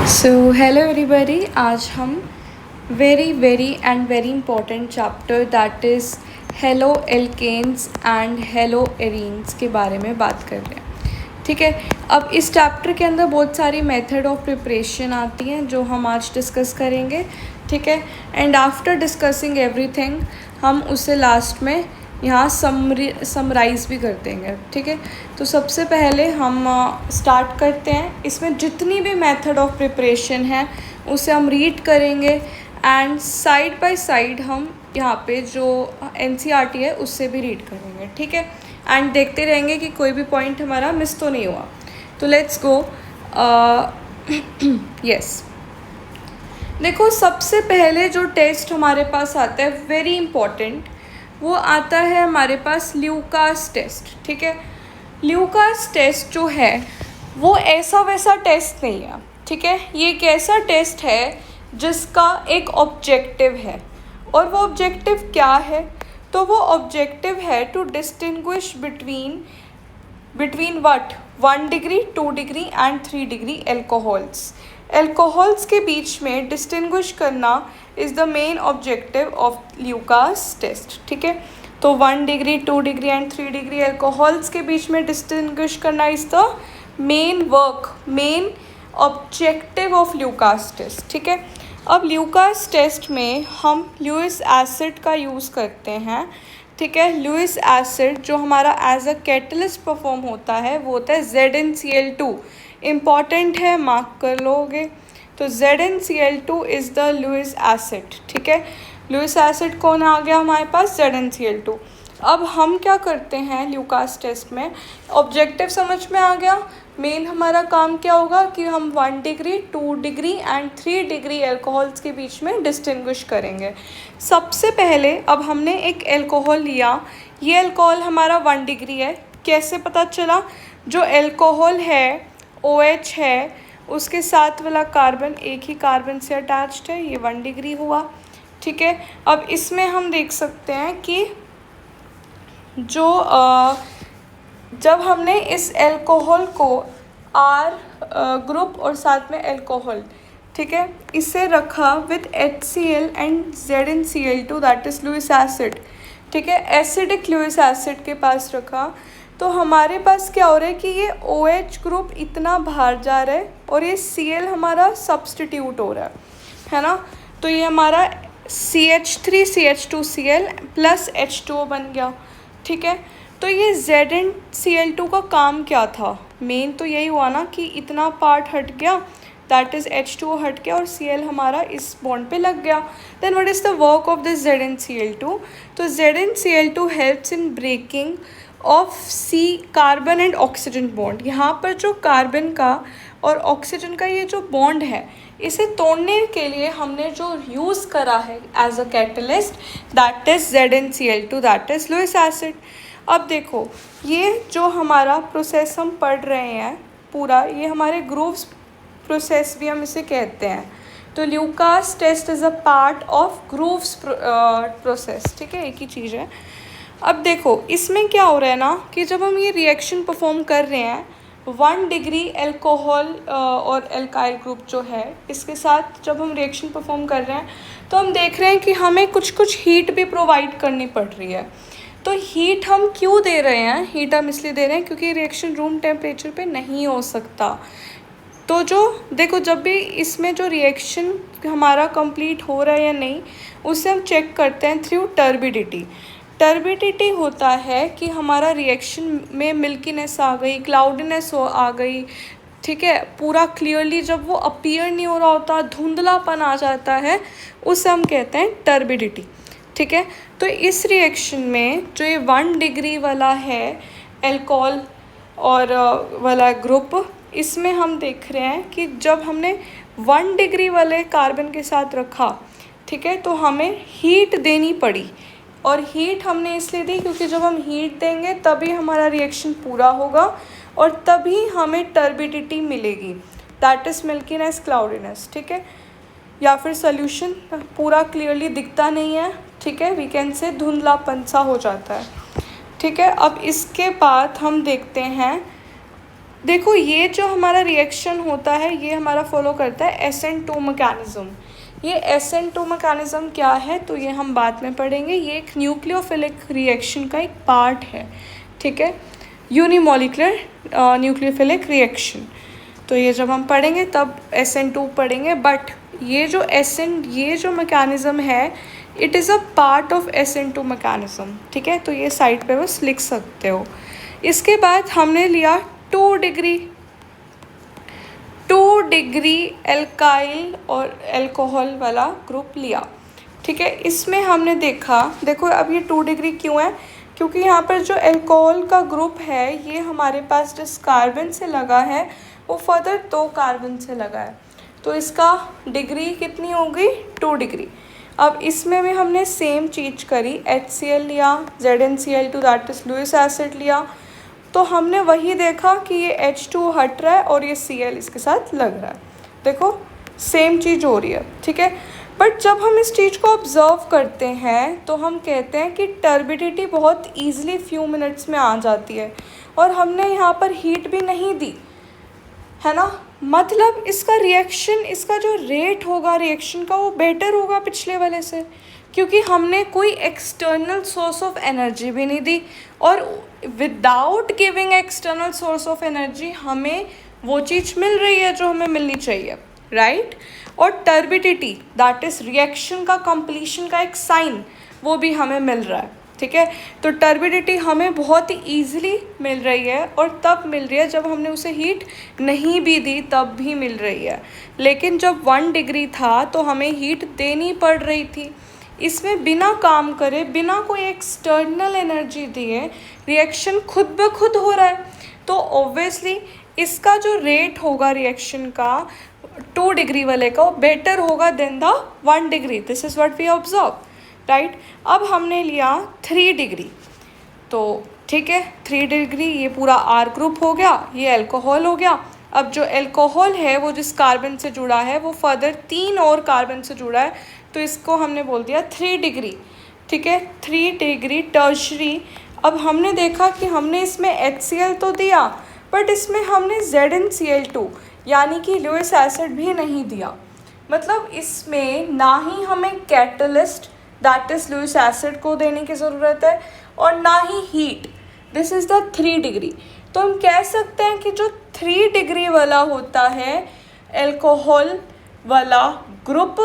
So hello everybody, आज हम very very and very important chapter that is haloalkanes and haloarenes के बारे में बात कर रहे हैं। ठीक है, अब इस चैप्टर के अंदर बहुत सारी मेथड ऑफ प्रिपरेशन आती हैं जो हम आज डिस्कस करेंगे। ठीक है, एंड आफ्टर डिस्कसिंग एवरीथिंग हम उसे लास्ट में यहाँ समराइज़ भी कर देंगे। ठीक है, तो सबसे पहले हम स्टार्ट करते हैं। इसमें जितनी भी मेथड ऑफ प्रिपरेशन है उसे हम रीड करेंगे एंड साइड बाय साइड हम यहाँ पे जो एनसीईआरटी है उससे भी रीड करेंगे। ठीक है, एंड देखते रहेंगे कि कोई भी पॉइंट हमारा मिस तो नहीं हुआ। तो लेट्स गो। यस, देखो सबसे पहले जो टेस्ट हमारे पास आता है वेरी इम्पॉर्टेंट, वो आता है हमारे पास ल्यूकास टेस्ट। ठीक है, ल्यूकास टेस्ट जो है वो ऐसा वैसा टेस्ट नहीं है। ठीक है, ये एक ऐसा टेस्ट है जिसका एक ऑब्जेक्टिव है, और वो ऑब्जेक्टिव क्या है? तो वो ऑब्जेक्टिव है to distinguish between what 1 degree 2 degree and 3 degree alcohols. Alcohols के बीच में डिस्टिंग्विश करना is the main objective of Lucas test. ठीक है, तो 1 degree 2 degree and 3 degree alcohols के बीच में डिस्टिंग्विश करना is the main objective of Lucas test. ठीक है, अब ल्यूकास टेस्ट में हम ल्यूइस एसिड का यूज़ करते हैं। ठीक है, ल्यूइस एसिड जो हमारा एज अ कैटलिस्ट परफॉर्म होता है वो होता है ZnCl2। इम्पॉर्टेंट है, मार्क कर लोगे। तो ZnCl2 is the Lewis acid. ठीक है, ल्यूइस एसिड कौन आ गया हमारे पास? ZnCl2। अब हम क्या करते हैं ल्यूकास टेस्ट में? ऑब्जेक्टिव समझ में आ गया। मेन हमारा काम क्या होगा कि हम 1 degree 2 degree and 3 degree alcohols के बीच में डिस्टिंग्विश करेंगे। सबसे पहले अब हमने एक एल्कोहल लिया, ये एल्कोहल हमारा 1 डिग्री है। कैसे पता चला? जो एल्कोहल है OH है, उसके साथ वाला कार्बन एक ही कार्बन से अटैच्ड है, ये 1 डिग्री हुआ। ठीक है, अब इसमें हम देख सकते हैं कि जो जब हमने इस एल्कोहल को R ग्रुप और साथ में एल्कोहल, ठीक है, इसे रखा with HCl and ZnCl2 that is Lewis acid. ठीक है, एसिडिक लुइस एसिड के पास रखा तो हमारे पास क्या हो रहा है कि ये OH ग्रुप इतना बाहर जा रहा है और ये Cl हमारा सब्सटीट्यूट हो रहा है ना। तो ये हमारा CH3CH2Cl प्लस H2O बन गया। ठीक है, तो ये ZnCl2 का काम क्या था? मेन तो यही हुआ ना कि इतना पार्ट हट गया, दैट इज़ H2O हट गया और Cl हमारा इस बॉन्ड पे लग गया। Then what is the work of this ZnCl2? तो ZnCl2 helps in breaking of C carbon and oxygen bond. यहाँ पर जो कार्बन का और ऑक्सीजन का ये जो बॉन्ड है, इसे तोड़ने के लिए हमने जो यूज़ करा है as a catalyst that is ZnCl2 that is Lewis acid. अब देखो, ये जो हमारा प्रोसेस हम पढ़ रहे हैं पूरा, ये हमारे ग्रूव्स प्रोसेस भी हम इसे कहते हैं। तो Lucas test is a part of Groves process. ठीक है, एक ही चीज़ है। अब देखो इसमें क्या हो रहा है ना कि जब हम ये रिएक्शन परफॉर्म कर रहे हैं 1 डिग्री एल्कोहल और एल्काइल ग्रुप जो है, इसके साथ जब हम रिएक्शन परफॉर्म कर रहे हैं तो हम देख रहे हैं कि हमें कुछ हीट भी प्रोवाइड करनी पड़ रही है। तो हीट हम क्यों दे रहे हैं? हीट हम इसलिए दे रहे हैं क्योंकि रिएक्शन रूम टेम्परेचर पे नहीं हो सकता। तो जो देखो, जब भी इसमें जो रिएक्शन हमारा कंप्लीट हो रहा है या नहीं, उसे हम चेक करते हैं थ्रू टर्बिडिटी। टर्बिडिटी होता है कि हमारा रिएक्शन में मिल्कीनेस आ गई, क्लाउडीनेस आ गई। ठीक है, पूरा क्लियरली जब वो अपीयर नहीं हो रहा होता, धुंधलापन आ जाता है, उसे हम कहते हैं टर्बिडिटी। ठीक है, तो इस रिएक्शन में जो ये 1 डिग्री वाला है एल्कोहल और वाला ग्रुप, इसमें हम देख रहे हैं कि जब हमने 1 डिग्री वाले कार्बन के साथ रखा, ठीक है, तो हमें हीट देनी पड़ी। और हीट हमने इसलिए दी क्योंकि जब हम हीट देंगे तभी हमारा रिएक्शन पूरा होगा और तभी हमें टर्बिडिटी मिलेगी, दैट इज़ मिल्कीनेस, क्लाउडीनेस। ठीक है, या फिर सोल्यूशन पूरा क्लियरली दिखता नहीं है। ठीक है, वी कैन से धुंधलापन सा हो जाता है। ठीक है, अब इसके बाद हम देखते हैं देखो ये जो हमारा रिएक्शन होता है ये हमारा फॉलो करता है SN2 मैकेनिज़्म। ये SN2 मैकेनिज़्म क्या है तो ये हम बाद में पढ़ेंगे। ये एक न्यूक्लियोफिलिक रिएक्शन का एक पार्ट है, ठीक है, यूनिमोलिकुलर न्यूक्लियोफिलिक रिएक्शन। तो ये जब हम पढ़ेंगे तब SN2 पढ़ेंगे। बट ये जो मैकेनिज़्म है it is a part of SN2 mechanism, ठीक है। तो ये साइड पे बस लिख सकते हो। इसके बाद हमने लिया 2 डिग्री एल्काइल और अल्कोहल वाला ग्रुप लिया, ठीक है। इसमें हमने देखो अब ये 2 डिग्री क्यों है, क्योंकि यहाँ पर जो अल्कोहल का ग्रुप है ये हमारे पास जिस कार्बन से लगा है वो फर्दर 2 कार्बन से लगा है, तो इसका डिग्री कितनी होगी 2 डिग्री। अब इसमें भी हमने सेम चीज़ करी, HCl लिया, ZnCl2 that is Lewis acid लिया, तो हमने वही देखा कि ये H2 हट रहा है और ये Cl इसके साथ लग रहा है। देखो सेम चीज़ हो रही है, ठीक है। बट जब हम इस चीज़ को ऑब्ज़र्व करते हैं तो हम कहते हैं कि टर्बिडिटी बहुत ईजिली फ्यू मिनट्स में आ जाती है और हमने यहाँ पर हीट भी नहीं दी, है ना। मतलब इसका रिएक्शन, इसका जो रेट होगा रिएक्शन का वो बेटर होगा पिछले वाले से, क्योंकि हमने कोई एक्सटर्नल सोर्स ऑफ एनर्जी भी नहीं दी और without giving external source of energy हमें वो चीज़ मिल रही है जो हमें मिलनी चाहिए, राइट। और टर्बिडिटी दैट इज़ रिएक्शन का कंप्लीशन का एक साइन, वो भी हमें मिल रहा है, ठीक है। तो टर्बिडिटी हमें बहुत ही ईजिली मिल रही है और तब मिल रही है जब हमने उसे हीट नहीं भी दी तब भी मिल रही है। लेकिन जब 1 डिग्री था तो हमें हीट देनी पड़ रही थी। इसमें बिना काम करे, बिना कोई एक्सटर्नल एनर्जी दिए रिएक्शन खुद ब खुद हो रहा है, तो ऑब्वियसली इसका जो रेट होगा रिएक्शन का 2 डिग्री वाले का वो बेटर होगा than the 1 degree. This is what we observe, right. अब हमने लिया 3 डिग्री, तो ठीक है 3 डिग्री ये पूरा R ग्रुप हो गया, ये अल्कोहल हो गया। अब जो अल्कोहल है वो जिस कार्बन से जुड़ा है वो फर्दर 3 और कार्बन से जुड़ा है, तो इसको हमने बोल दिया 3 डिग्री, ठीक है, 3 डिग्री टर्शरी। अब हमने देखा कि हमने इसमें HCl तो दिया बट इसमें हमने ZnCl2 यानी कि लुईस एसिड भी नहीं दिया। मतलब इसमें ना ही हमें catalyst that is Lewis acid को देने की ज़रूरत है और ना ही heat. This is the 3 degree. तो हम कह सकते हैं कि जो 3 डिग्री वाला होता है अल्कोहल वाला ग्रुप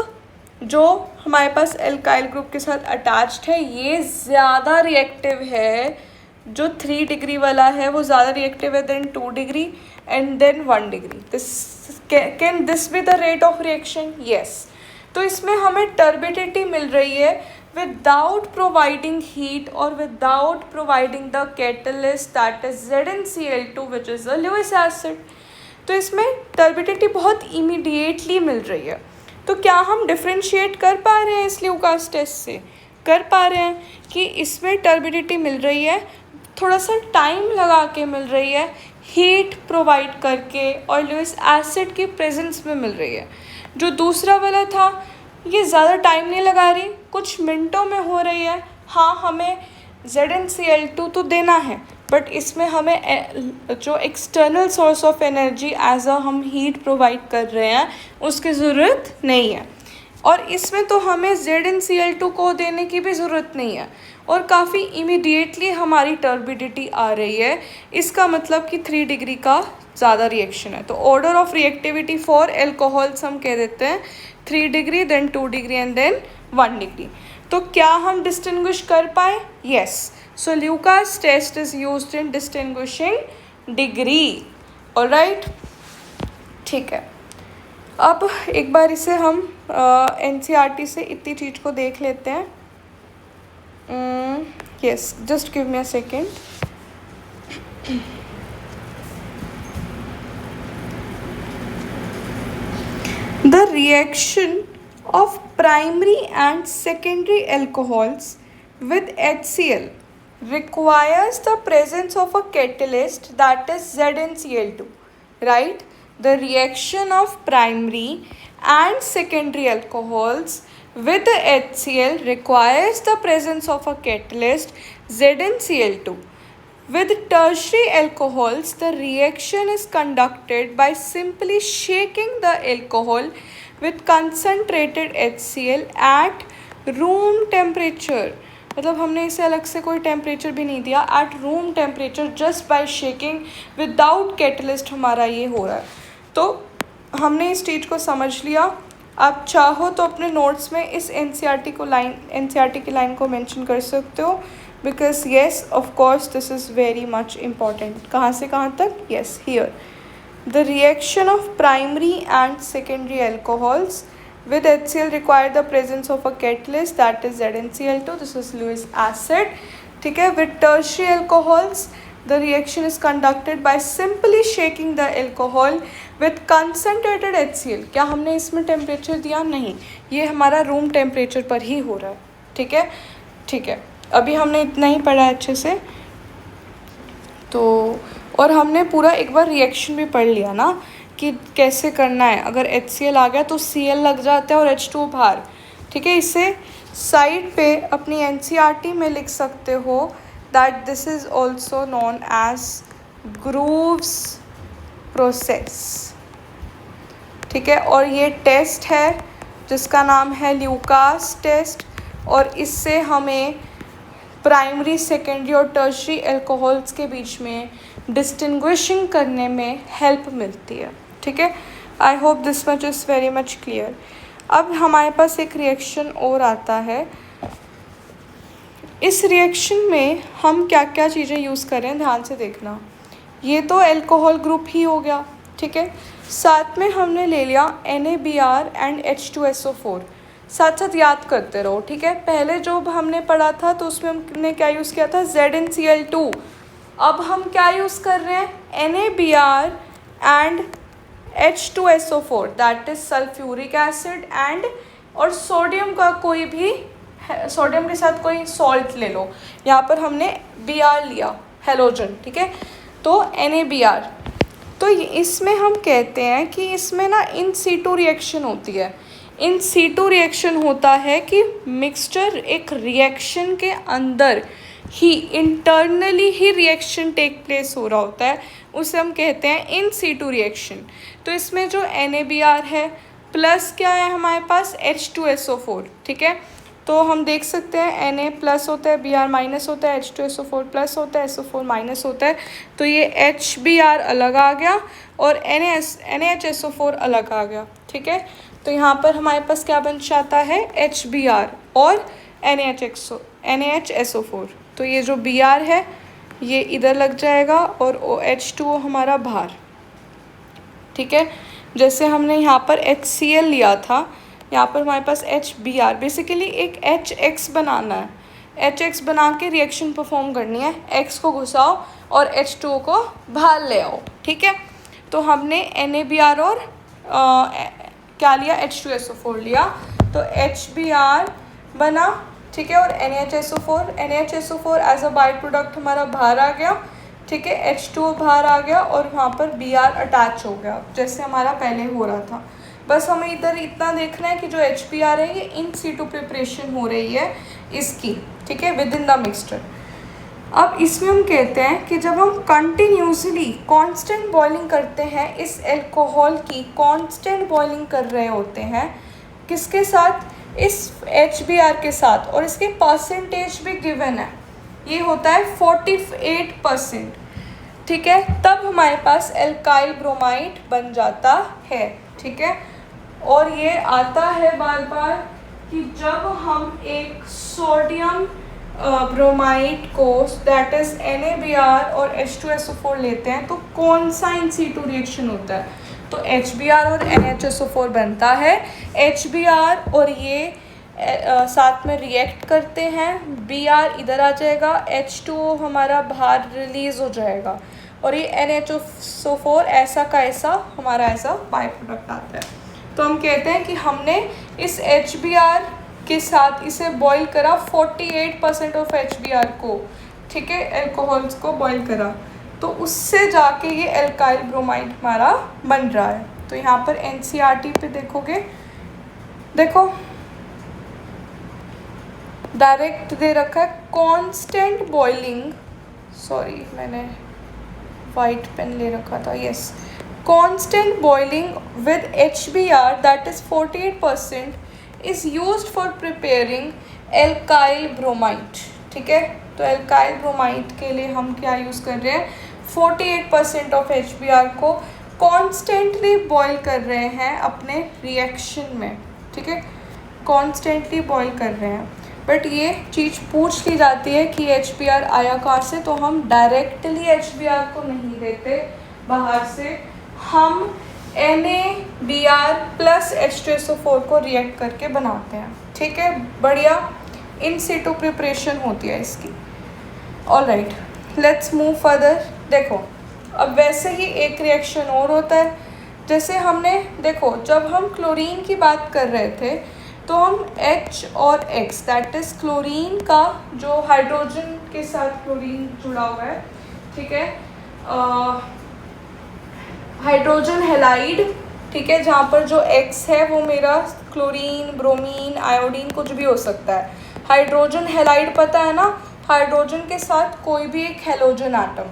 जो हमारे पास एल्काइल ग्रुप के साथ अटैच्ड है ये ज़्यादा रिएक्टिव है। जो 3 डिग्री वाला है वो ज़्यादा रिएक्टिव है than 2 degree and then 1 degree. This can this be the rate of reaction? Yes. तो इसमें हमें टर्बिडिटी मिल रही है विदाउट प्रोवाइडिंग हीट और without providing the catalyst that is ZnCl2 which is a Lewis acid. तो इसमें टर्बिडिटी बहुत इमीडिएटली मिल रही है। तो क्या हम डिफ्रेंशिएट कर पा रहे हैं इस ल्यूकास टेस्ट से? कर पा रहे हैं कि इसमें टर्बिडिटी मिल रही है, थोड़ा सा टाइम लगा के मिल रही है, हीट प्रोवाइड करके और लुईस एसिड की प्रेजेंस में मिल रही है। जो दूसरा वाला था ये ज़्यादा टाइम नहीं लगा रही, कुछ मिनटों में हो रही है। हाँ हमें ZnCl2 तो देना है बट इसमें हमें जो external source of energy as a हम हीट प्रोवाइड कर रहे हैं उसकी ज़रूरत नहीं है। और इसमें तो हमें ZnCl2 को देने की भी ज़रूरत नहीं है और काफ़ी इमीडिएटली हमारी टर्बिडिटी आ रही है। इसका मतलब कि 3 डिग्री का ज़्यादा रिएक्शन है। तो order of reactivity for alcohols हम कह देते हैं 3 degree then 2 degree and then 1 degree. तो क्या हम डिस्टिंग्विश कर पाए? Yes. So Lucas test is used in distinguishing degree. Alright, ठीक है। अब एक बार इसे हम NCERT से इतनी चीज़ को देख लेते हैं। Yes, just give me a second. The reaction of primary and secondary alcohols with HCl requires the presence of a catalyst that is ZnCl2, right? The reaction of primary and secondary alcohols with the HCl requires the presence of a catalyst ZnCl2. With tertiary alcohols, the reaction is conducted by simply shaking the alcohol with concentrated HCl at room temperature. मतलब हमने इसे अलग से कोई temperature भी नहीं दिया, at room temperature just by shaking without catalyst हमारा ये हो रहा है. तो हमने इस चीज़ को समझ लिया. आप चाहो तो अपने नोट्स में इस एनसीईआरटी की लाइन को मेंशन कर सकते हो, because yes of course this is very much important. कहाँ से कहाँ तक? Yes, here the reaction of primary and secondary alcohols with HCl require the presence of a catalyst, that is ZnCl2. this is Lewis acid. ठीक है. with tertiary alcohols the reaction is conducted by simply shaking the alcohol with concentrated HCl. क्या हमने इसमें temperature दिया? नहीं, ये हमारा room temperature पर ही हो रहा है. ठीक है, ठीक है. अभी हमने इतना ही पढ़ा अच्छे से. तो और हमने पूरा एक बार रिएक्शन भी पढ़ लिया ना कि कैसे करना है. अगर HCl आ गया तो Cl लग जाता है और H2O बाहर. ठीक है. इसे साइड पे अपनी NCERT में लिख सकते हो that this is also known as Groove's process. ठीक है. और ये टेस्ट है जिसका नाम है ल्यूकास टेस्ट, और इससे हमें प्राइमरी, सेकेंडरी और टर्शरी एल्कोहल्स के बीच में डिस्टिंग्विशिंग करने में हेल्प मिलती है. ठीक है. I hope this much is very much clear. अब हमारे पास एक रिएक्शन और आता है. इस रिएक्शन में हम क्या क्या चीज़ें यूज़ कर रहे हैं ध्यान से देखना. ये तो एल्कोहल ग्रुप ही हो गया. ठीक है. साथ में हमने ले लिया NaBr एंड H2SO4. साथ साथ याद करते रहो. ठीक है. पहले जो हमने पढ़ा था तो उसमें हमने क्या यूज़ किया था? ZnCl2. अब हम क्या यूज़ कर रहे हैं? NaBr and H2SO4, that is sulphuric acid and, और सोडियम का कोई भी, सोडियम के साथ कोई सॉल्ट ले लो. यहाँ पर हमने Br लिया, हेलोजन. ठीक है. तो NaBr. तो इसमें हम कहते हैं कि इसमें ना इन सीटू रिएक्शन होती है. इन सीटू रिएक्शन होता है कि मिक्सचर एक रिएक्शन के अंदर ही इंटरनली ही रिएक्शन टेक प्लेस हो रहा होता है, उसे हम कहते हैं इन सीटू रिएक्शन. तो इसमें जो NaBr है प्लस क्या है हमारे पास? H2SO4. ठीक है. तो हम देख सकते हैं Na प्लस होता है, Br माइनस होता है, H2SO4 प्लस होता है, SO4 माइनस होता है. तो ये HBr अलग आ गया और NaHSO4 अलग आ गया. ठीक है. तो यहाँ पर हमारे पास क्या बन जाता है? HBr और NaHSO4. तो ये जो Br है ये इधर लग जाएगा और H2O हमारा बाहर. ठीक है. जैसे हमने यहाँ पर HCl लिया था, यहाँ पर हमारे पास HBr, बेसिकली एक HX बनाना है. HX बना के रिएक्शन परफॉर्म करनी है. X को घुसाओ और H2O को बाहर ले आओ. ठीक है. तो हमने NaBr और क्या लिया? H2SO4 लिया. तो HBr बना. ठीक है. और NaHSO4 as a by product हमारा बाहर आ गया. ठीक है. H2O बाहर आ गया और वहाँ पर Br अटैच हो गया जैसे हमारा पहले हो रहा था. बस हमें इधर इतना देखना है कि जो HBr है ये इन सीटू प्रिपरेशन हो रही है इसकी. ठीक है. With in the mixture. अब इसमें हम कहते हैं कि जब हम कंटिन्यूसली कांस्टेंट बॉइलिंग करते हैं, इस अल्कोहल की कांस्टेंट बॉइलिंग कर रहे होते हैं, किसके साथ? इस HBr के साथ. और इसके परसेंटेज भी गिवन है, ये होता है 48%. ठीक है. तब हमारे पास एल्काइल ब्रोमाइड बन जाता है. ठीक है. और ये आता है बार बार कि जब हम एक सोडियम ब्रोमाइड को, दैट इज NaBr और H2SO4 लेते हैं, तो कौन सा इन सीटू रिएक्शन होता है? तो HBr और NaHSO4 बनता है. HBr और ये साथ में रिएक्ट करते हैं. Br इधर आ जाएगा, H2O हमारा बाहर रिलीज हो जाएगा और ये NaHSO4 ऐसा का ऐसा हमारा ऐसा बाई प्रोडक्ट आता है. तो हम कहते हैं कि हमने इस HBr के साथ इसे बॉईल करा, 48% ऑफ HBr को. ठीक है. एल्कोहल्स को बॉईल करा, तो उससे जाके ये एल्काइल ब्रोमाइड हमारा बन रहा है. तो यहाँ पर NCERT पे देखोगे, देखो डायरेक्ट दे रखा है कांस्टेंट बॉइलिंग सॉरी मैंने वाइट पेन ले रखा था, yes. Constant boiling with HBr that is 48% is used for preparing alkyl bromide, ठीक है। तो एल्काइल ब्रोमाइड के लिए हम क्या यूज़ कर रहे हैं, 48% ऑफ HBr को कॉन्स्टेंटली बॉयल कर रहे हैं अपने रिएक्शन में, ठीक है, कॉन्स्टेंटली बॉयल कर रहे हैं। बट ये चीज़ पूछ ली जाती है कि HBr आया कहाँ से, तो हम डायरेक्टली HBr को नहीं देते बाहर से, हम NaBr प्लस H2SO4 को रिएक्ट करके बनाते हैं, ठीक है। बढ़िया इन सिटू प्रिपरेशन होती है इसकी। Alright, let's move further. देखो अब वैसे ही एक रिएक्शन और होता है, जैसे हमने देखो जब हम क्लोरीन की बात कर रहे थे तो हम H और X दैट इज़ क्लोरीन का जो हाइड्रोजन के साथ क्लोरीन जुड़ा हुआ है, ठीक है, हाइड्रोजन हेलाइड, ठीक है, जहाँ पर जो X है वो मेरा क्लोरीन, ब्रोमीन, आयोडीन कुछ भी हो सकता है। हाइड्रोजन हेलाइड पता है ना, हाइड्रोजन के साथ कोई भी एक हेलोजन एटम।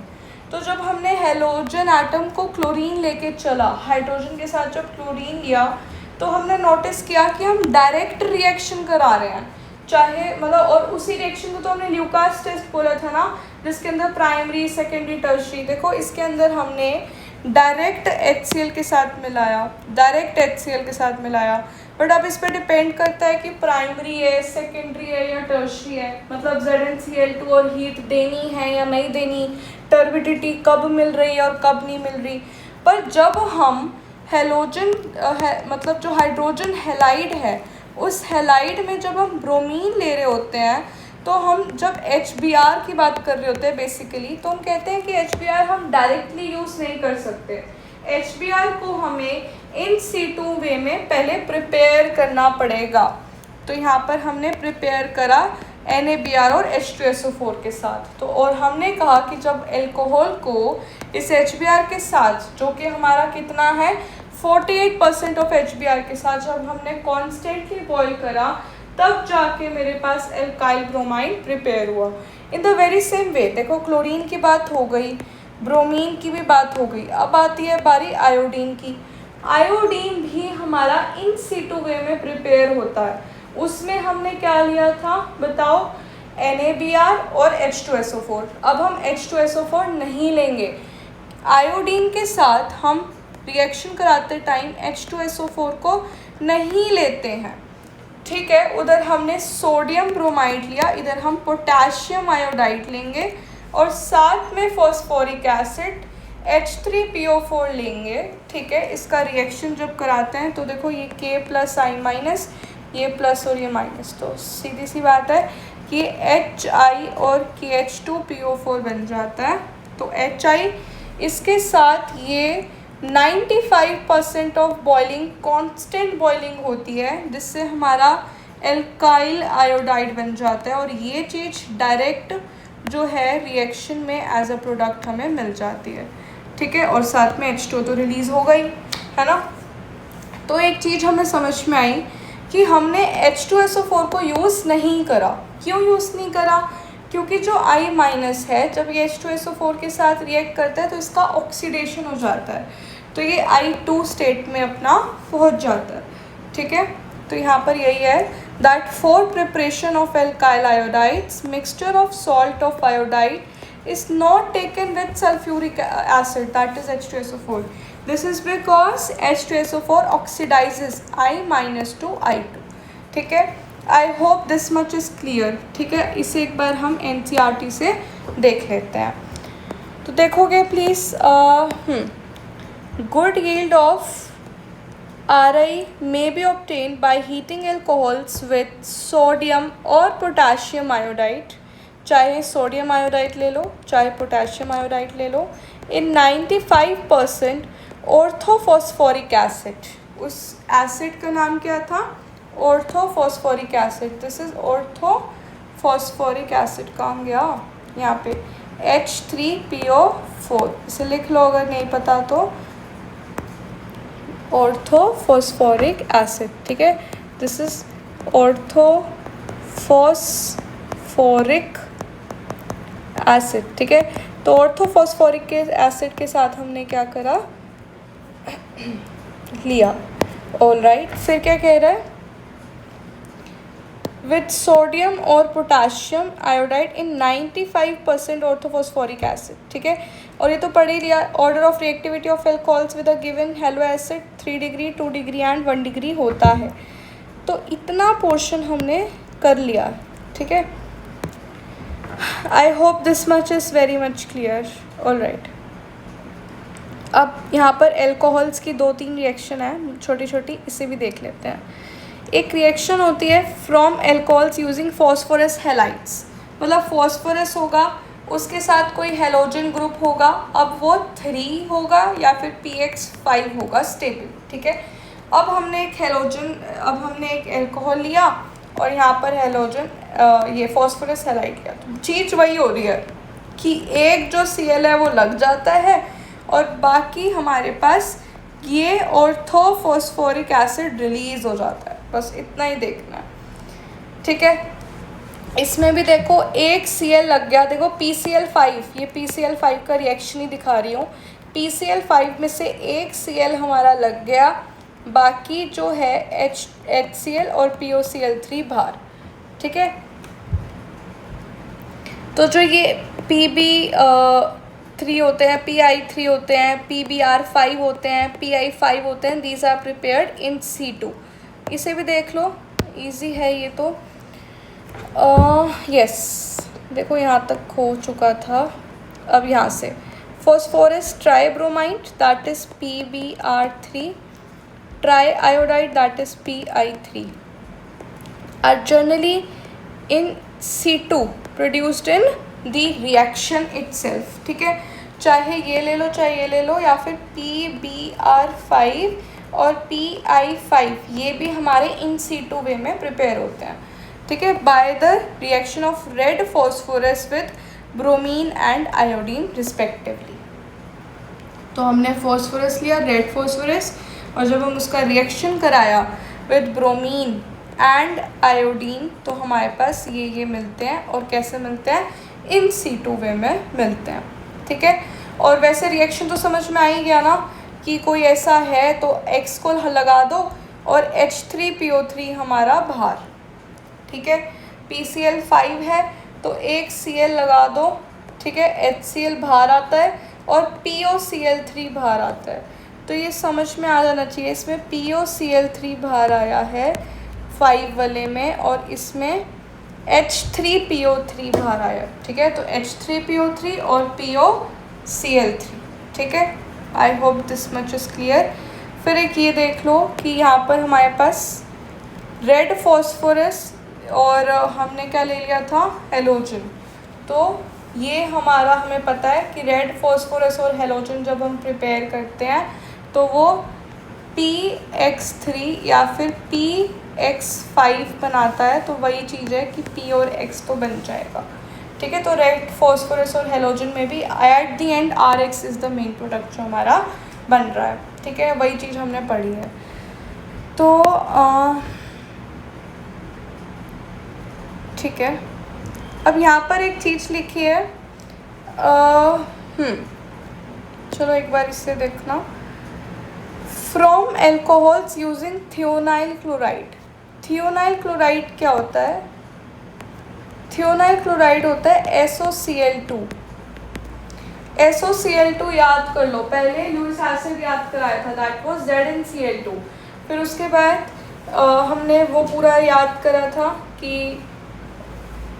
तो जब हमने हेलोजन एटम को क्लोरीन लेके चला, हाइड्रोजन के साथ जब क्लोरीन लिया, तो हमने नोटिस किया कि हम डायरेक्ट रिएक्शन करा रहे हैं, चाहे मतलब, और उसी रिएक्शन को तो हमने ल्यूकास टेस्ट बोला था ना, जिसके अंदर प्राइमरी, सेकेंडरी, टर्शरी। देखो इसके अंदर हमने डायरेक्ट HCl के साथ मिलाया, डायरेक्ट HCl के साथ मिलाया, बट अब इस पर डिपेंड करता है कि प्राइमरी है, सेकेंडरी है या टर्शरी है, मतलब ZnCl2 और हीट देनी है या नहीं देनी, टर्बिडिटी कब मिल रही है और कब नहीं मिल रही। पर जब हम हेलोजन मतलब जो हाइड्रोजन हेलाइड है, उस हेलाइड में जब हम ब्रोमीन ले रहे होते हैं, तो हम जब HBr की बात कर रहे होते हैं बेसिकली, तो हम कहते हैं कि HBr हम डायरेक्टली यूज़ नहीं कर सकते। HBr को हमें इन सिटू वे में पहले प्रिपेयर करना पड़ेगा। तो यहाँ पर हमने प्रिपेयर करा NaBr और H2SO4 के साथ। तो और हमने कहा कि जब एल्कोहल को इस HBr के साथ, जो कि हमारा कितना है 48% ऑफ HBr के साथ, जब हमने कॉन्स्टेंटली बॉयल करा, तब जाके मेरे पास एल्काइल ब्रोमाइड प्रिपेयर हुआ। In the very same way देखो, क्लोरीन की बात हो गई, ब्रोमीन की भी बात हो गई, अब आती है बारी आयोडीन की। आयोडीन भी हमारा इन सिटू वे में प्रिपेयर होता है। उसमें हमने क्या लिया था बताओ, NaBr और H2SO4। अब हम H2SO4 नहीं लेंगे, आयोडीन के साथ हम रिएक्शन कराते टाइम H2SO4 को नहीं लेते हैं, ठीक है। उधर हमने सोडियम ब्रोमाइड लिया, इधर हम पोटेशियम आयोडाइड लेंगे, और साथ में फॉस्फोरिक एसिड H3PO4 लेंगे, ठीक है। इसका रिएक्शन जब कराते हैं तो देखो ये K+I-, ये प्लस और ये माइनस, तो सीधी सी बात है कि HI और KH2PO4 बन जाता है। तो HI इसके साथ ये 95% ऑफ बॉइलिंग कांस्टेंट बॉइलिंग होती है, जिससे हमारा एल्काइल आयोडाइड बन जाता है, और ये चीज़ डायरेक्ट जो है रिएक्शन में एज अ प्रोडक्ट हमें मिल जाती है, ठीक है। और साथ में H2 तो रिलीज़ हो गई है ना। तो एक चीज़ हमें समझ में आई कि हमने H2SO4 को यूज़ नहीं करा। क्यों यूज़ नहीं करा? क्योंकि जो I- है, जब ये H2SO4 के साथ रिएक्ट करता है तो इसका ऑक्सीडेशन हो जाता है, तो ये I2 स्टेट में अपना पहुंच जाता है, ठीक है। तो यहाँ पर यही है that for preparation of alkyl iodides mixture of salt of iodide is not taken with sulfuric acid, that is H2SO4. This is because H2SO4 oxidizes I- to I2, ठीक है। I hope this much is clear, ठीक है। इसे एक बार हम NCERT से देख लेते हैं। तो देखोगे please, good yield of Ri may be obtained by heating alcohols with sodium or potassium iodide, चाहे सोडियम आयोडाइड ले लो चाहे पोटेशियम आयोडाइड ले लो, इन 95% ऑर्थोफॉस्फोरिक एसिड। उस एसिड का नाम क्या था? Orthophosphoric acid. This is orthophosphoric acid. कहाँ गया? यहाँ पे H3PO4, इसे लिख लो अगर नहीं पता तो, ऑर्थोफॉस्फोरिक एसिड, ठीक है। दिस इज ऑर्थोफॉस्फोरिक एसिड, ठीक है। तो ऑर्थोफॉस्फोरिक एसिड के साथ हमने क्या करा, लिया। ऑलराइट, फिर क्या कह रहा है, विथ सोडियम और पोटाशियम आयोडाइड इन 95% ऑर्थोफॉस्फोरिक एसिड, ठीक है। और ये तो पढ़ ही लिया। Order of reactivity of alcohols with a given hello acid 3 degree, 2 degree and 1 degree होता है। तो इतना पोर्शन हमने कर लिया, ठीक है। I hope this much is very much clear. Alright, अब यहाँ पर एल्कोहल्स की 2-3 रिएक्शन है छोटी छोटी, इसे भी देख लेते हैं। एक रिएक्शन होती है from alcohols using phosphorus halides, मतलब फॉस्फोरस होगा, उसके साथ कोई हेलोजन ग्रुप होगा, अब वो 3 होगा या फिर px5 होगा स्टेबल, ठीक है। अब हमने एक एल्कोहल लिया और यहाँ पर हेलोजन ये फॉस्फोरस हैलाइड लिया, तो चीज़ वही हो रही है कि एक जो Cl है वो लग जाता है और बाकी हमारे पास ये ऑर्थोफॉस्फोरिक एसिड रिलीज हो जाता है, बस इतना ही देखना है, ठीक है। इसमें भी देखो एक Cl लग गया, देखो PCl5, ये PCl5 का रिएक्शन ही दिखा रही हूँ। PCl5 में से एक Cl हमारा लग गया, बाकी जो है HCl और POCl3 बाहर, ठीक है। तो जो ये PB3 होते हैं, PI3 होते हैं, PBr5 होते हैं, PI5 होते हैं, these are prepared in C2। इसे भी देख लो, इजी है ये तो। यस, देखो यहाँ तक हो चुका था। अब यहाँ से phosphorus tribromide that is PBr3, triiodide that is PI3 are generally in C2 produced in the reaction itself, ठीक है। चाहे ये ले लो चाहे ये ले लो, या फिर PBr5 और PI5 ये भी हमारे इन C2 वे में प्रिपेयर होते हैं, ठीक है, bye the reaction of red phosphorus with bromine and iodine respectively. तो हमने फॉस्फोरस लिया, रेड फॉस्फोरस, और जब हम उसका रिएक्शन कराया विद ब्रोमीन एंड आयोडीन तो हमारे पास ये मिलते हैं। और कैसे मिलते हैं, इन C2 वे में मिलते हैं, ठीक है। और वैसे रिएक्शन तो समझ में आ ही गया ना कि कोई ऐसा है तो X को लगा दो और H3PO3 हमारा बाहर, ठीक है। PCl5 है तो एक Cl लगा दो, ठीक है, HCl बाहर आता है और POCl3 बाहर आता है। तो ये समझ में आ जाना चाहिए, इसमें POCl3 बाहर आया है 5 वाले में और इसमें H3PO3 बाहर आया, ठीक है। तो H3PO3 और POCl3, ठीक है। I hope this much is clear. फिर एक ये देख लो कि यहाँ पर हमारे पास रेड फॉस्फोरस और हमने क्या ले लिया था, हेलोजन। तो ये हमारा हमें पता है कि रेड फॉस्फोरस और हेलोजन जब हम प्रिपेयर करते हैं तो वो PX3 या फिर PX5 बनाता है। तो वही चीज़ है कि P और X तो बन जाएगा, ठीक है। तो रेड फॉस्फोरस और हेलोजन में भी at the end RX is the main product जो हमारा बन रहा है, ठीक है। वही चीज़ हमने पढ़ी है। तो ठीक है, अब यहाँ पर एक चीज़ लिखी है, चलो एक बार इससे देखना। From alcohols using thionyl chloride. Thionyl chloride क्या होता है, थियोनाइल क्लोराइड होता है SOCl2। SOCl2 याद कर लो, पहले लुइस एसिड याद कराया था, दैट वाज ZnCl2। फिर उसके बाद हमने वो पूरा याद करा था कि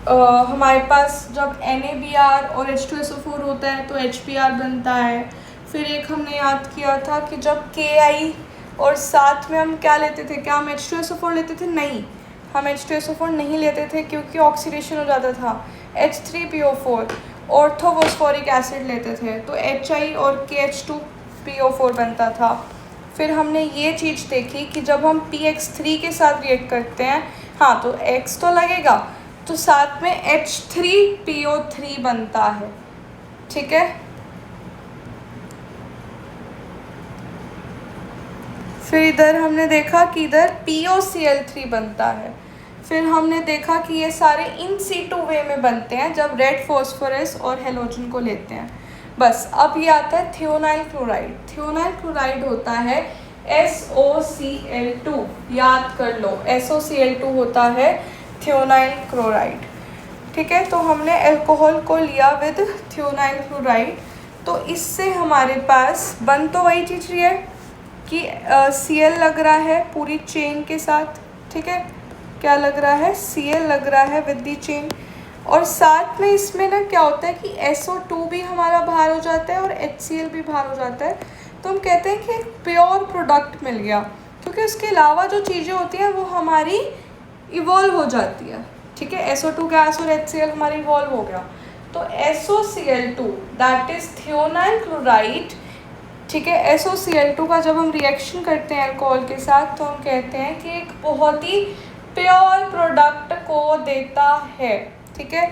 हमारे पास जब NaBr और H2SO4 होता है तो HBr बनता है। फिर एक हमने याद किया था कि जब Ki और साथ में हम क्या लेते थे, क्या हम H2SO4 लेते थे, नहीं, हम H2SO4 नहीं लेते थे क्योंकि ऑक्सीडेशन हो जाता था। H3PO4 ऑर्थोफॉस्फोरिक एसिड लेते थे तो Hi और KH2PO4 बनता था। फिर हमने ये चीज़ देखी कि जब हम PX3 के साथ रिएक्ट करते हैं, हाँ, तो X तो लगेगा तो साथ में H3PO3 बनता है, ठीक है। फिर इधर हमने देखा कि इधर POCl3 बनता है। फिर हमने देखा कि ये सारे इन situ वे में बनते हैं जब रेड फॉस्फोरस और हेलोजन को लेते हैं। बस अब ये आता है थियोनाइल क्लोराइड। थियोनाइल क्लोराइड होता है SOCl2, याद कर लो SOCl2 होता है थियोनाइल क्लोराइड। ठीक है, तो हमने अल्कोहल को लिया विद थियोनाइल क्लोराइड, तो इससे हमारे पास बन तो वही चीज़ रही है कि Cl लग रहा है पूरी चेन के साथ। ठीक है, क्या लग रहा है, Cl लग रहा है विद दी चेन। और साथ में इसमें ना क्या होता है कि SO2 भी हमारा बाहर हो जाता है और HCl भी बाहर हो जाता है। तो हम कहते हैं कि एक प्योर प्रोडक्ट मिल गया, क्योंकि उसके अलावा जो चीज़ें होती हैं वो हमारी इवॉल्व हो जाती है। ठीक है, SO2 गैस और HCl हमारी इवॉल्व हो गया। तो SOCl2 that is thionyl chloride. ठीक है, SOCl2 का जब हम रिएक्शन करते हैं अल्कोहल के साथ तो हम कहते हैं कि एक बहुत ही प्योर प्रोडक्ट को देता है। ठीक है,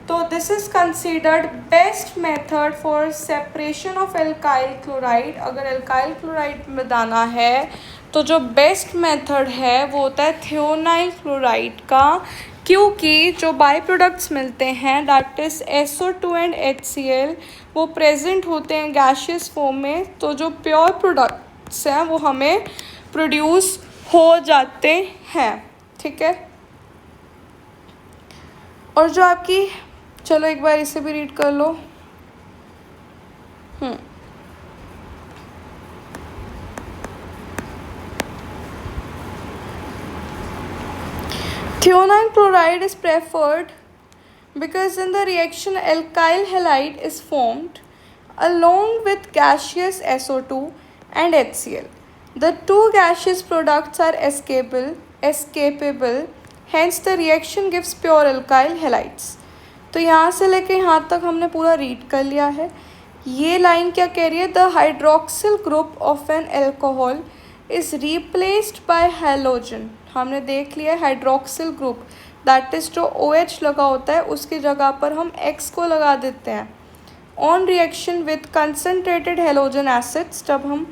तो this is considered best method for separation of alkyl chloride. अगर एल्काइल क्लोराइड बनाना है तो जो बेस्ट मेथड है वो होता है थियोनाइल क्लोराइड का, क्योंकि जो बाई प्रोडक्ट्स मिलते हैं that is SO2 and HCl वो प्रेजेंट होते हैं गैशियस फॉर्म में, तो जो प्योर प्रोडक्ट्स हैं वो हमें प्रोड्यूस हो जाते हैं। ठीक है, और जो आपकी, चलो एक बार इसे भी रीड कर लो। Thionine chloride is preferred because in the reaction alkyl halide is formed along with gaseous SO2 and HCl. The two gaseous products are escapable, hence the reaction gives pure alkyl halides. तो यहाँ से लेके यहाँ तक हमने पूरा read कर लिया है। ये लाइन क्या कह रही है, the hydroxyl group of N alcohol is replaced by halogen. हमने देख लिया हाइड्रोक्सिल ग्रुप दैट इज़ जो OH लगा होता है उसकी जगह पर हम X को लगा देते हैं on reaction with concentrated halogen acids, जब हम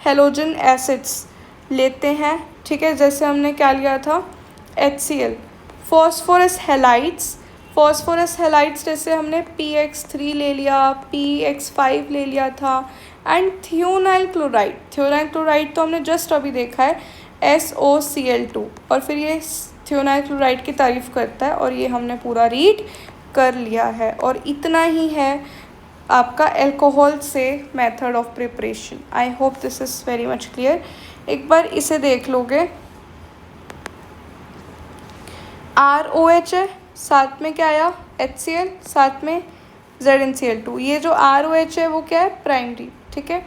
हेलोजन एसिड्स लेते हैं। ठीक है, जैसे हमने क्या लिया था HCl। Phosphorus halides, phosphorus halides जैसे हमने PX3 ले लिया, PX5 ले लिया था। And thionyl chloride, thionyl chloride तो हमने जस्ट अभी देखा है SOCl2, और फिर ये थियोनाइल क्लोराइड की तारीफ़ करता है, और ये हमने पूरा रीड कर लिया है। और इतना ही है आपका अल्कोहल से method of preparation. I hope this is very much clear. एक बार इसे देख लोगे, ROH है, साथ में क्या आया HCl, साथ में ZnCl2। ये जो ROH है वो क्या है, प्राइमरी। ठीक है,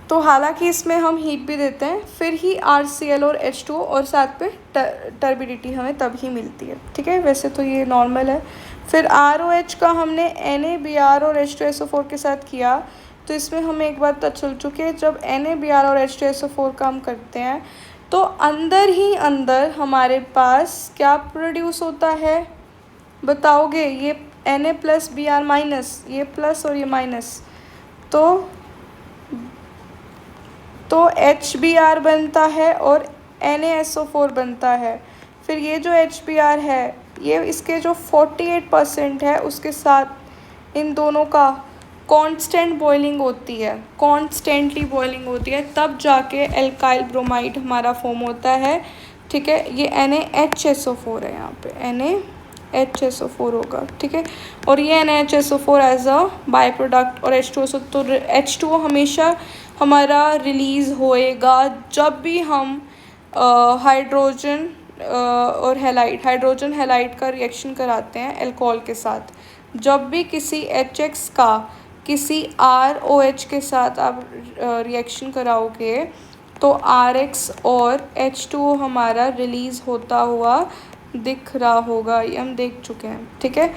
तो हालांकि इसमें हम हीट भी देते हैं फिर ही RCl और H2O और साथ में टर्बिडिटी हमें तब ही मिलती है। ठीक है, वैसे तो ये नॉर्मल है। फिर ROH का हमने NaBr और H2SO4 के साथ किया, तो इसमें हमें एक बात पता चल चुकी है, जब NaBr और H2SO4 का हम करते हैं तो अंदर ही अंदर हमारे पास क्या प्रोड्यूस होता है बताओगे, ये Na+Br-, ये प्लस और ये माइनस, तो HBr बनता है और NaSO4 बनता है। फिर ये जो HBr है ये इसके जो 48% है उसके साथ इन दोनों का कांस्टेंट बॉइलिंग होती है, कॉन्स्टेंटली बॉइलिंग होती है, तब जाके एल्काइल ब्रोमाइड हमारा फॉर्म होता है। ठीक है, ये NaHSO4 है, यहाँ पे NaHSO4 होगा। ठीक है, और ये NaHSO4 as a by product और H2O, तो H2O हमेशा हमारा रिलीज़ होएगा जब भी हम हाइड्रोजन और हाइड्रोजन हैलाइड का रिएक्शन कराते हैं अल्कोहल के साथ। जब भी किसी HX का किसी ROH के साथ आप रिएक्शन कराओगे तो RX और H2O हमारा रिलीज़ होता हुआ दिख रहा होगा, ये हम देख चुके हैं। ठीक है,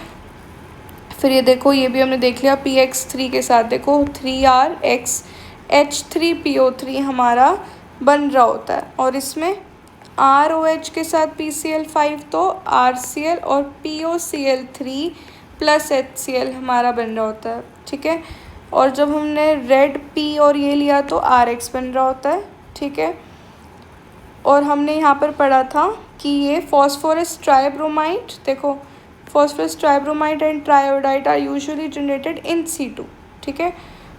फिर ये देखो, ये भी हमने देख लिया PX3 के साथ, देखो 3RX H3PO3 हमारा बन रहा होता है, और इसमें ROH के साथ PCl5 तो RCl और POCl3 प्लस HCl हमारा बन रहा होता है। ठीक है, और जब हमने रेड P और ये लिया तो RX बन रहा होता है। ठीक है, और हमने यहाँ पर पढ़ा था कि ये फॉस्फोरस ट्राइब्रोमाइड, देखो phosphorus tribromide and triiodide are usually generated in C2, ठीक है।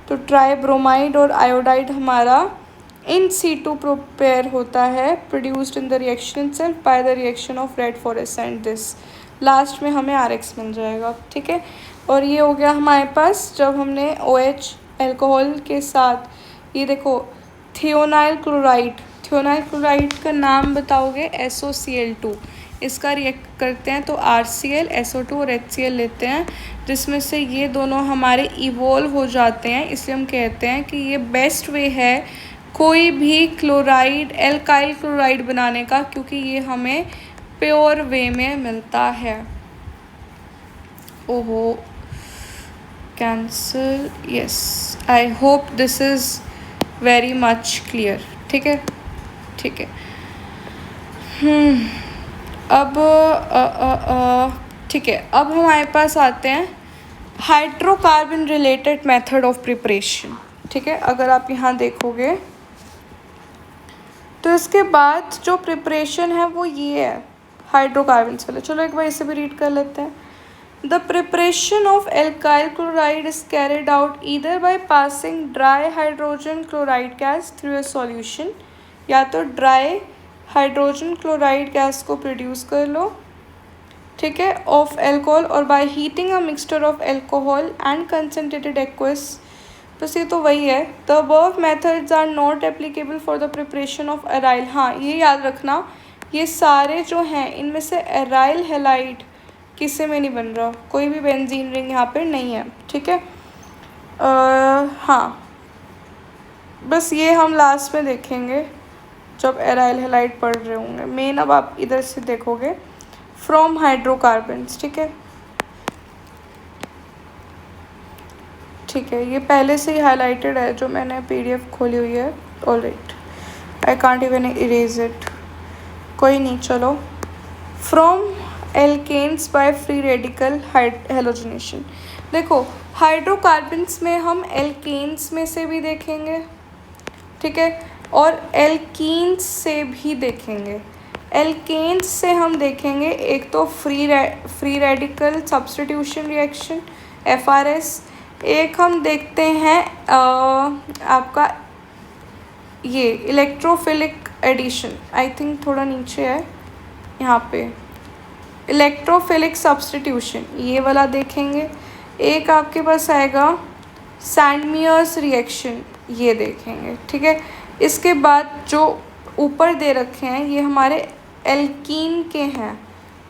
तो ट्राइब्रोमाइड और आयोडाइड हमारा इन C2 प्रिपेयर होता है, produced in the reaction itself by the reaction of red phosphorescent this, last में हमें RX मिल जाएगा, ठीक है। और ये हो गया हमारे पास जब हमने OH अल्कोहल के साथ, ये देखो थियोनाइल क्लोराइड का नाम बताओगे SOCl2, इसका रिएक्ट करते हैं तो RCl SO2 और HCl लेते हैं, जिसमें से ये दोनों हमारे इवोल्व हो जाते हैं। इसलिए हम कहते हैं कि ये बेस्ट वे है कोई भी क्लोराइड एल्काइल क्लोराइड बनाने का, क्योंकि ये हमें प्योर वे में मिलता है। ओहो cancel, yes, I hope this is very much clear, ठीक है, ठीक है। अब ठीक है, अब हमारे पास आते हैं hydrocarbon related method of preparation, ठीक है। अगर आप यहाँ देखोगे तो इसके बाद जो प्रिपरेशन है वो ये है हाइड्रोकार्बन वाले। चलो एक बार इसे भी रीड कर लेते हैं। The preparation of alkyl chloride is carried out either by passing dry hydrogen chloride gas through a solution, या तो ड्राई हाइड्रोजन क्लोराइड गैस को प्रोड्यूस कर लो, ठीक है, ऑफ एल्कोहल, और by heating a mixture of alcohol and concentrated aqueous. बस ये तो वही है। The above methods are not applicable for the preparation of aryl. हाँ, ये याद रखना, ये सारे जो हैं इनमें से एराइल हैलाइड किसी में नहीं बन रहा, कोई भी बेंजीन रिंग यहाँ पर नहीं है, ठीक है। हाँ, बस ये हम लास्ट में देखेंगे जब एराइल हैलाइड पढ़ रहे होंगे। मेन अब आप इधर से देखोगे फ्रॉम हाइड्रोकार्बन्स, ठीक है, ठीक है। ये पहले से ही हाईलाइटेड है जो मैंने PDF खोली हुई है, alright, I can't even erase it, कोई नहीं, चलो। From alkanes by free radical halogenation, देखो हाइड्रोकार्बन्स में हम एल्केन्स में से भी देखेंगे, ठीक है, और एल्कीन्स से भी देखेंगे। एल्केन्स से हम देखेंगे एक तो free radical substitution reaction FRS, एक हम देखते हैं आपका ये इलेक्ट्रोफिलिक एडिशन, आई थिंक थोड़ा नीचे है यहाँ पे, इलेक्ट्रोफिलिक सब्स्टिट्यूशन, ये वाला देखेंगे। एक आपके पास आएगा सैंडमियर्स रिएक्शन, ये देखेंगे, ठीक है। इसके बाद जो ऊपर दे रखे हैं ये हमारे एल्कीन के हैं,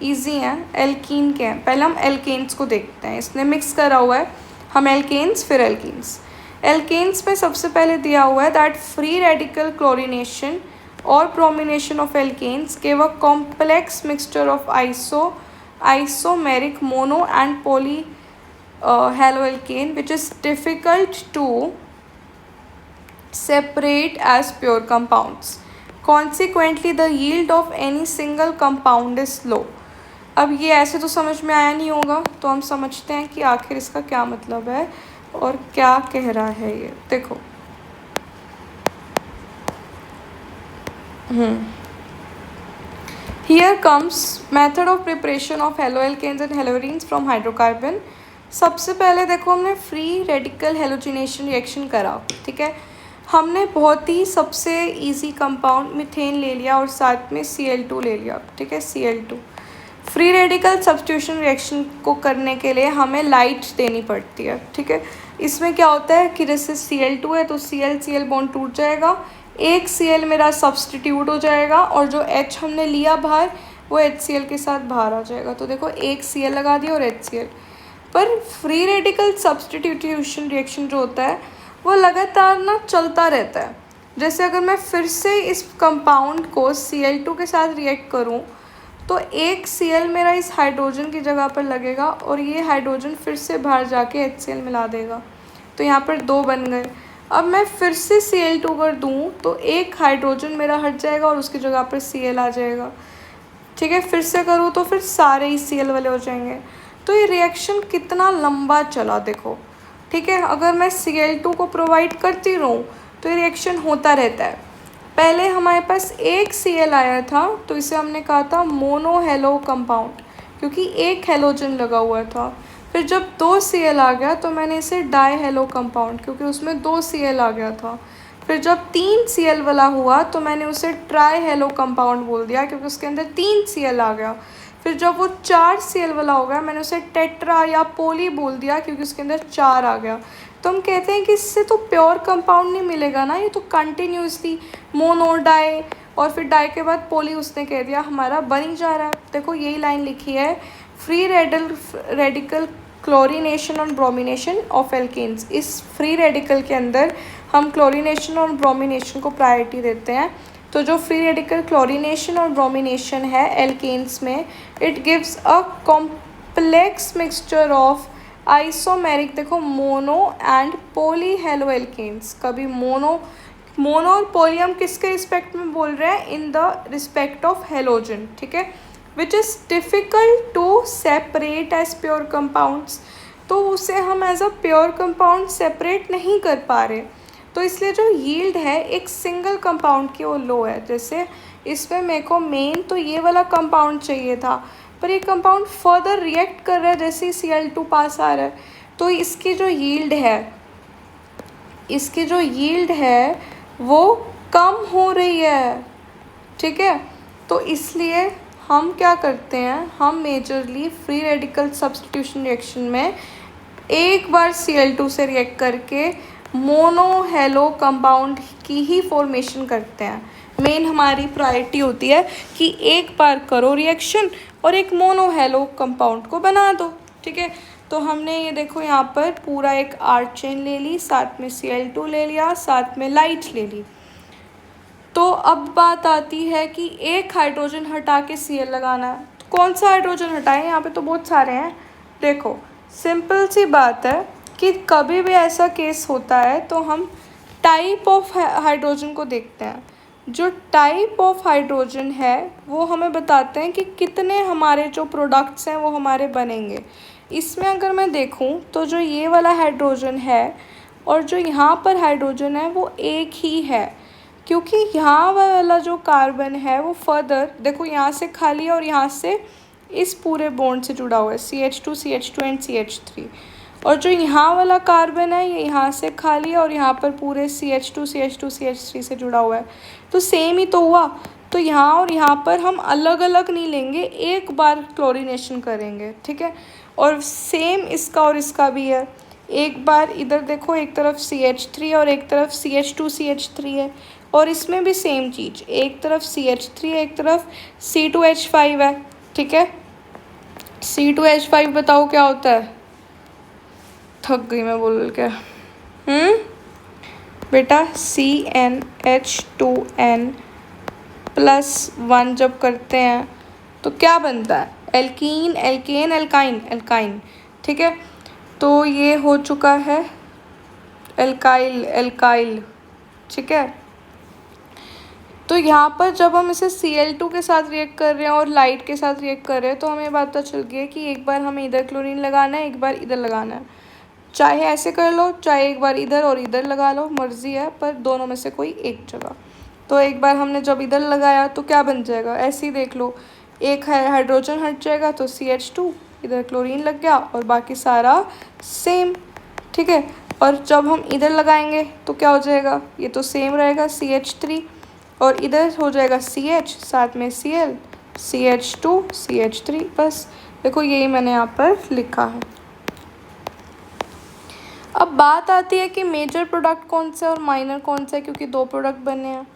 इजी हैं, एल्कीन के हैं। पहले हम एल्केन्स को देखते हैं, इसने मिक्स करा हुआ है, हम एल्केन्स फिर एल्कीन्स। एल्केन्स में सबसे पहले दिया हुआ है दैट फ्री रेडिकल क्लोरीनेशन और bromination of alkanes give a complex mixture of isomeric mono and poly haloalkane which is difficult to separate as pure compounds. Consequently, the yield of any single compound is low. अब ये ऐसे तो समझ में आया नहीं होगा, तो हम समझते हैं कि आखिर इसका क्या मतलब है और क्या कह रहा है ये। देखो Here comes method of preparation of haloalkanes and haloarenes from hydrocarbon. सबसे पहले देखो हमने फ्री रेडिकल हेलोजिनेशन रिएक्शन करा, ठीक है। हमने बहुत ही सबसे इजी कंपाउंड मीथेन ले लिया और साथ में Cl2 ले लिया, ठीक है, Cl2। Free radical substitution reaction को करने के लिए हमें लाइट देनी पड़ती है, ठीक है। इसमें क्या होता है कि जैसे Cl2 है तो Cl बॉन्ड टूट जाएगा, एक Cl मेरा सब्स्टिट्यूट हो जाएगा और जो H हमने लिया बाहर वो HCl के साथ बाहर आ जाएगा। तो देखो एक Cl लगा दिया और HCl। पर फ्री रेडिकल सब्स्टिट्यूशन रिएक्शन जो होता है वो लगातार ना चलता रहता है। जैसे अगर मैं फिर से इस कंपाउंड को Cl2 के साथ रिएक्ट करूं तो एक Cl मेरा इस हाइड्रोजन की जगह पर लगेगा और ये हाइड्रोजन फिर से बाहर जाके HCl मिला देगा, तो यहाँ पर 2 बन गए। अब मैं फिर से Cl2 कर दूँ तो एक हाइड्रोजन मेरा हट जाएगा और उसकी जगह पर Cl आ जाएगा, ठीक है। फिर से करूँ तो फिर सारे ही Cl वाले हो जाएंगे। तो ये रिएक्शन कितना लंबा चला देखो, ठीक है। अगर मैं Cl2 को प्रोवाइड करती रहूँ तो ये रिएक्शन होता रहता है। पहले हमारे पास एक Cl आया था तो इसे हमने कहा था मोनो हेलो कंपाउंड, क्योंकि एक हेलोजन लगा हुआ था। फिर जब 2 Cl आ गया तो मैंने इसे डाई हेलो कंपाउंड, क्योंकि उसमें 2 Cl आ गया था। फिर जब 3 Cl वाला हुआ तो मैंने उसे ट्राई हेलो कंपाउंड बोल दिया, क्योंकि उसके अंदर 3 Cl आ गया। फिर जब वो 4 Cl वाला हो गया मैंने उसे टेट्रा या पोली बोल दिया, क्योंकि उसके अंदर 4 आ गया। तो हम कहते हैं कि इससे तो प्योर कंपाउंड नहीं मिलेगा ना, ये तो कंटिन्यूसली मोनो डाई और फिर डाई के बाद पोली उसने कह दिया हमारा बन ही जा रहा है। देखो यही लाइन लिखी है, फ्री रेडिकल क्लोरीनेशन और ब्रोमिनेशन ऑफ एल्केन्स। इस फ्री रेडिकल के अंदर हम क्लोरीनेशन और ब्रोमिनेशन को प्रायोरिटी देते हैं। तो जो फ्री रेडिकल क्लोरीनेशन और ब्रोमिनेशन है एल्केन्स में, it gives a complex mixture of isomeric, देखो mono and poly haloalkanes. कभी मोनो और पॉली हम किसके रिस्पेक्ट में बोल रहे हैं, in the respect of halogen, ठीक है, which is difficult to separate as pure compounds. तो उसे हम as a pure compound separate नहीं कर पा रहे, तो इसलिए जो यील्ड है एक सिंगल कंपाउंड की वो लो है। जैसे इसमें मेरे को मेन तो ये वाला कंपाउंड चाहिए था, पर ये कंपाउंड फर्दर रिएक्ट कर रहा है जैसे ही Cl2 पास आ रहा है, तो इसकी जो यील्ड है वो कम हो रही है, ठीक है। तो इसलिए हम क्या करते हैं, हम majorly free radical substitution reaction में एक बार Cl2 से रिएक्ट करके मोनो हेलो कंपाउंड की ही फॉर्मेशन करते हैं। मेन हमारी प्रायोरिटी होती है कि एक बार करो रिएक्शन और एक मोनो हेलो कंपाउंड को बना दो, ठीक है। तो हमने ये देखो यहाँ पर पूरा एक R चेन ले ली, साथ में Cl2 ले लिया, साथ में लाइट ले ली। तो अब बात आती है कि एक हाइड्रोजन हटा के Cl लगाना है, तो कौन सा हाइड्रोजन हटाएं, यहाँ पे तो बहुत सारे हैं। देखो सिंपल सी बात है कि कभी भी ऐसा केस होता है तो हम टाइप ऑफ हाइड्रोजन को देखते हैं। जो टाइप ऑफ हाइड्रोजन है वो हमें बताते हैं कि कितने हमारे जो प्रोडक्ट्स हैं वो हमारे बनेंगे। इसमें अगर मैं देखूं तो जो ये वाला हाइड्रोजन है और जो यहाँ पर हाइड्रोजन है वो एक ही है, क्योंकि यहाँ वाला जो कार्बन है वो फर्दर देखो यहाँ से खाली है और यहाँ से इस पूरे बॉन्ड से जुड़ा हुआ है, CH2 एंड CH3। और जो यहाँ वाला कार्बन है ये यहाँ से खाली है और यहाँ पर पूरे CH3 से जुड़ा हुआ है, तो सेम ही तो हुआ। तो यहाँ और यहाँ पर हम अलग अलग नहीं लेंगे, एक बार क्लोरीनेशन करेंगे, ठीक है। और सेम इसका और इसका भी है, एक बार इधर देखो एक तरफ CH3 और एक तरफ CH2 है, और इसमें भी सेम चीज़, एक तरफ CH3 एक तरफ C2H5 है, ठीक है। C2H5 बताओ क्या होता है, थक गई मैं बोल के। बेटा CnH2n+1 जब करते हैं तो क्या बनता है, एल्कीन, एल्केन, एल्काइन, ठीक है। तो ये हो चुका है एल्काइल, ठीक है। तो यहाँ पर जब हम इसे Cl2 के साथ रिएक्ट कर रहे हैं और लाइट के साथ रिएक्ट कर रहे हैं तो हमें बात पता चल गई है कि एक बार हमें इधर क्लोरीन लगाना है, एक बार इधर लगाना है। चाहे ऐसे कर लो, चाहे एक बार इधर और इधर लगा लो, मर्जी है, पर दोनों में से कोई एक जगह। तो एक बार हमने जब इधर लगाया तो क्या बन जाएगा, ऐसे ही देख लो, एक हाइड्रोजन हट जाएगा तो CH2, इधर क्लोरीन लग गया और बाकी सारा सेम, ठीक है। और जब हम इधर लगाएंगे तो क्या हो जाएगा, ये तो सेम रहेगा CH3 और इधर हो जाएगा CH, साथ में Cl, CH2 CH3, बस देखो यही मैंने यहाँ पर लिखा है। अब बात आती है कि मेजर प्रोडक्ट कौन सा और माइनर कौन सा है, क्योंकि 2 प्रोडक्ट बने हैं।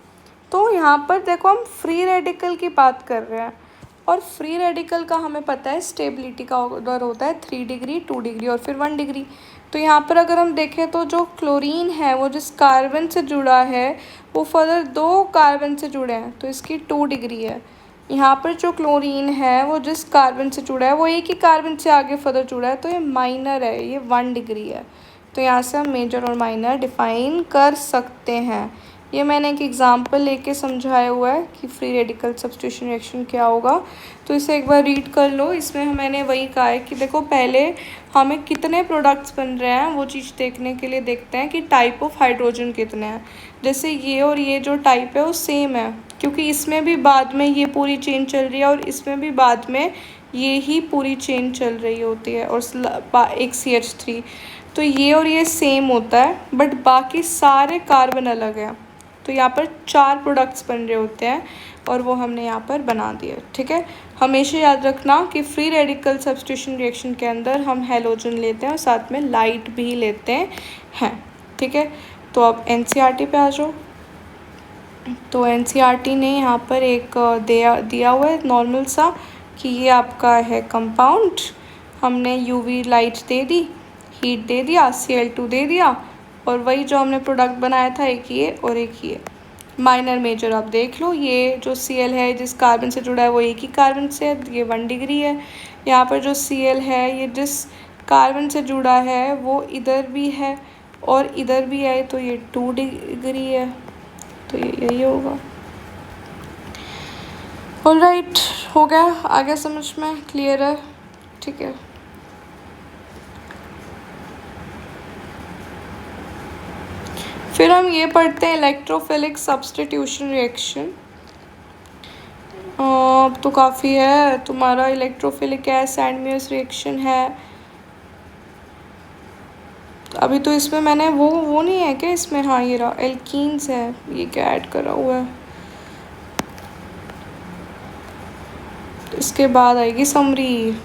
तो यहाँ पर देखो हम फ्री रेडिकल की बात कर रहे हैं, और फ्री रेडिकल का हमें पता है स्टेबिलिटी का ऑर्डर होता है 3 डिग्री, 2 डिग्री और फिर 1 डिग्री। तो यहाँ पर अगर हम देखें तो जो क्लोरीन है वो जिस कार्बन से जुड़ा है वो फर्दर 2 कार्बन से जुड़े हैं, तो इसकी 2 डिग्री है। यहाँ पर जो क्लोरीन है वो जिस कार्बन से जुड़ा है वो एक ही कार्बन से आगे फर्दर जुड़ा है, तो ये माइनर है, ये 1 डिग्री है। तो यहाँ से हम मेजर और माइनर डिफाइन कर सकते हैं। ये मैंने एक एग्जांपल लेके समझाया हुआ है कि फ्री रेडिकल सब्स्टिट्यूशन रिएक्शन क्या होगा। तो इसे एक बार रीड कर लो। इसमें मैंने वही कहा है कि देखो पहले हमें कितने प्रोडक्ट्स बन रहे हैं वो चीज़ देखने के लिए देखते हैं कि टाइप ऑफ हाइड्रोजन कितने हैं। जैसे ये और ये जो टाइप है वो सेम है, क्योंकि इसमें भी बाद में ये पूरी चेन चल रही है और इसमें भी बाद में ये ही पूरी चेन चल रही होती है, और एक CH3। तो ये और ये सेम होता है, बट बाकी सारे कार्बन अलग हैं। तो यहाँ पर 4 प्रोडक्ट्स बन रहे होते हैं और वो हमने यहाँ पर बना दिए। ठीक है, हमेशा याद रखना कि फ्री रेडिकल सब्स्टिट्यूशन रिएक्शन के अंदर हम हैलोजन लेते हैं और साथ में लाइट भी लेते हैं। ठीक है, तो अब NCERT पे आ जाओ। तो NCERT ने यहाँ पर एक दिया हुआ है नॉर्मल सा कि ये आपका है कंपाउंड। हमने UV लाइट दे दी, हीट दे दिया, Cl2 दे दिया, और वही जो हमने प्रोडक्ट बनाया था एक ये और एक ये। माइनर मेजर आप देख लो, ये जो Cl है जिस कार्बन से जुड़ा है वो एक ही कार्बन से है, ये 1 डिग्री है। यहाँ पर जो Cl है ये जिस कार्बन से जुड़ा है वो इधर भी है और इधर भी है, तो ये 2 डिग्री है। तो ये यही होगा। ऑलराइट, हो गया, आ गया समझ में, क्लियर है? ठीक है, फिर हम ये पढ़ते हैं इलेक्ट्रोफिलिक सब्स्टिट्यूशन रिएक्शन। अब तो काफ़ी है तुम्हारा। इलेक्ट्रोफिलिक है, सैंडम्यूस रिएक्शन है। अभी तो इसमें मैंने वो नहीं है क्या इसमें? हाँ ये रहा, एल्कीन्स है, ये क्या ऐड करा हुआ है। तो इसके बाद आएगी समरी।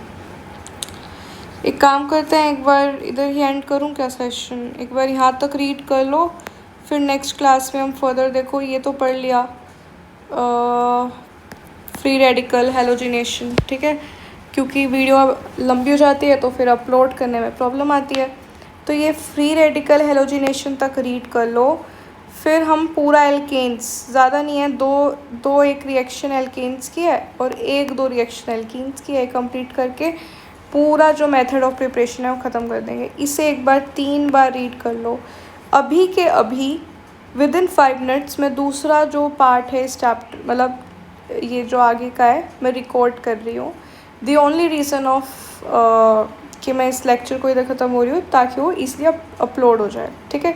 एक काम करते हैं, एक बार इधर ही एंड करूँ क्या सेशन? एक बार यहाँ तक रीड कर लो, फिर नेक्स्ट क्लास में हम फर्दर देखो। ये तो पढ़ लिया फ्री रेडिकल हैलोजिनेशन। ठीक है, क्योंकि वीडियो लंबी हो जाती है तो फिर अपलोड करने में प्रॉब्लम आती है। तो ये फ्री रेडिकल हैलोजिनेशन तक रीड कर लो। फिर हम पूरा एल्केन्स, ज़्यादा नहीं है, दो एक रिएक्शन एल्केन्स की है और 1-2 रिएक्शन एल्कीन्स की है, कंप्लीट करके पूरा जो मेथड ऑफ प्रिपरेशन है वो ख़त्म कर देंगे। इसे एक बार 3 बार रीड कर लो। अभी के अभी विदिन 5 मिनट्स में दूसरा जो पार्ट है इस चैप्टर, मतलब ये जो आगे का है, मैं रिकॉर्ड कर रही हूँ। द ओनली रीज़न ऑफ कि मैं इस लेक्चर को इधर ख़त्म हो रही हूँ ताकि वो इसलिए अपलोड हो जाए। ठीक है,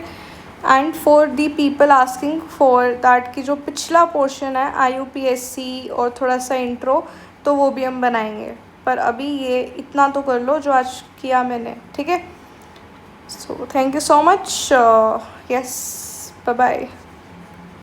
and for the people asking for that कि जो पिछला पोर्शन है IUPAC और थोड़ा सा इंट्रो, तो वो भी हम बनाएंगे। पर अभी ये इतना तो कर लो जो आज किया मैंने। ठीक है, so thank you so much. Yes, bye bye.